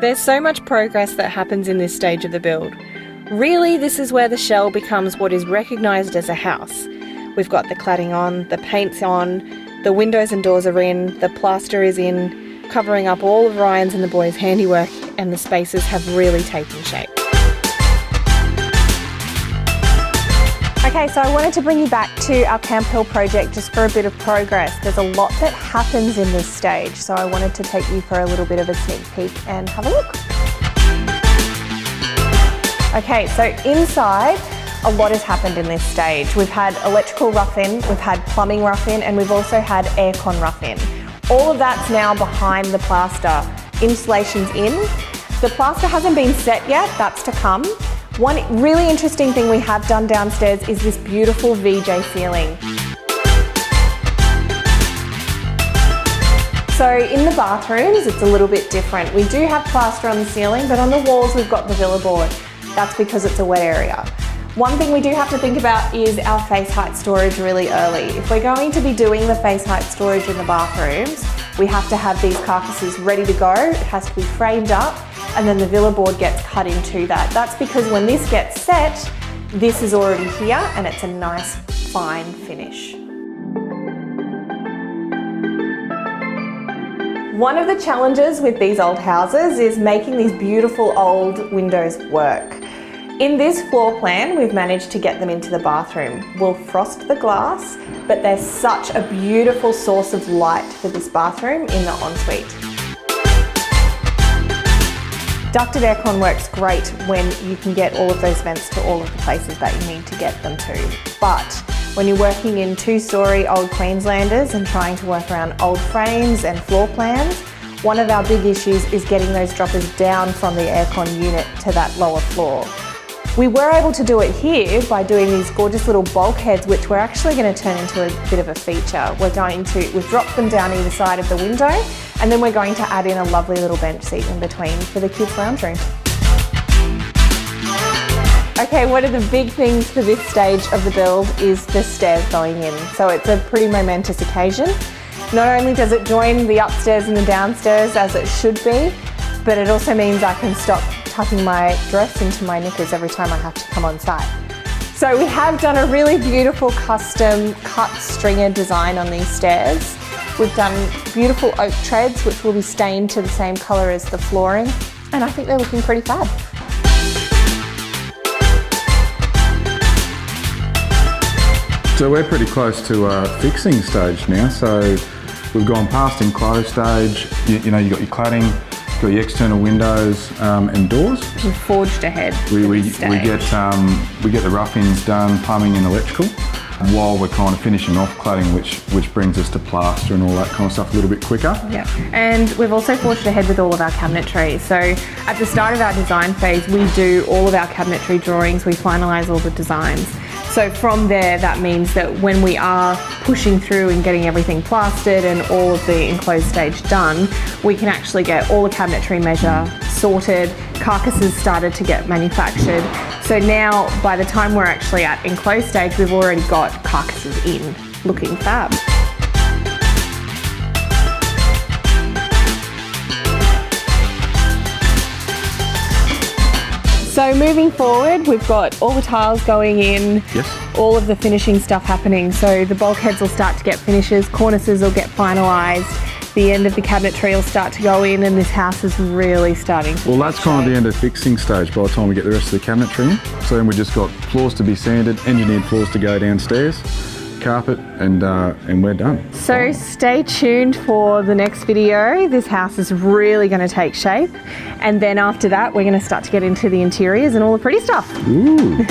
There's so much progress that happens in this stage of the build. Really, this is where the shell becomes what is recognised as a house. We've got the cladding on, the paint's on, the windows and doors are in, the plaster is in, covering up all of Ryan's and the boys' handiwork, and the spaces have really taken shape. Okay, so I wanted to bring you back to our Camp Hill project just for a bit of progress. There's a lot that happens in this stage, so I wanted to take you for a little bit of a sneak peek and have a look. Okay, so inside, a lot has happened in this stage. We've had electrical rough-in, we've had plumbing rough-in, and we've also had aircon rough-in. All of that's now behind the plaster. Insulation's in. The plaster hasn't been set yet, that's to come. One really interesting thing we have done downstairs is this beautiful VJ ceiling. So in the bathrooms, it's a little bit different. We do have plaster on the ceiling, but on the walls we've got the Villa board. That's because it's a wet area. One thing we do have to think about is our face height storage really early. If we're going to be doing the face height storage in the bathrooms, we have to have these carcasses ready to go. It has to be framed up, and then the Villa board gets cut into that. That's because when this gets set, this is already here and it's a nice fine finish. One of the challenges with these old houses is making these beautiful old windows work. In this floor plan, we've managed to get them into the bathroom. We'll frost the glass, but they're such a beautiful source of light for this bathroom in the ensuite. Ducted aircon works great when you can get all of those vents to all of the places that you need to get them to. But when you're working in two-storey old Queenslanders and trying to work around old frames and floor plans, one of our big issues is getting those droppers down from the aircon unit to that lower floor. We were able to do it here by doing these gorgeous little bulkheads, which we're actually going to turn into a bit of a feature. We've dropped them down either side of the window, and then we're going to add in a lovely little bench seat in between for the kids' lounge room. Okay, one of the big things for this stage of the build is the stairs going in. So it's a pretty momentous occasion. Not only does it join the upstairs and the downstairs as it should be, but it also means I can stop tucking my dress into my knickers every time I have to come on site. So we have done a really beautiful custom cut stringer design on these stairs. We've done beautiful oak treads which will be stained to the same colour as the flooring, and I think they're looking pretty fab. So we're pretty close to fixing stage now. So we've gone past enclosed stage. You know, you've got your cladding, got your external windows and doors. We've forged ahead. We get the rough-ins done, plumbing and electrical, while we're kind of finishing off cladding, which brings us to plaster and all that kind of stuff a little bit quicker. Yeah, and we've also forged ahead with all of our cabinetry. So at the start of our design phase, we do all of our cabinetry drawings, we finalise all the designs. So from there, that means that when we are pushing through and getting everything plastered and all of the enclosed stage done, we can actually get all the cabinetry measure sorted, carcasses started to get manufactured. So now, by the time we're actually at enclosed stage, we've already got carcasses in, looking fab. So moving forward, we've got all the tiles going in, yes, all of the finishing stuff happening. So the bulkheads will start to get finishes, cornices will get finalised, the end of the cabinetry will start to go in, and this house is really starting to Well, that's kind of the end of fixing stage by the time we get the rest of the cabinetry in. So then we've just got floors to be sanded, engineered floors to go downstairs, carpet, and we're done. So stay tuned for the next video. This house is really going to take shape, and then after that we're going to start to get into the interiors and all the pretty stuff. Ooh.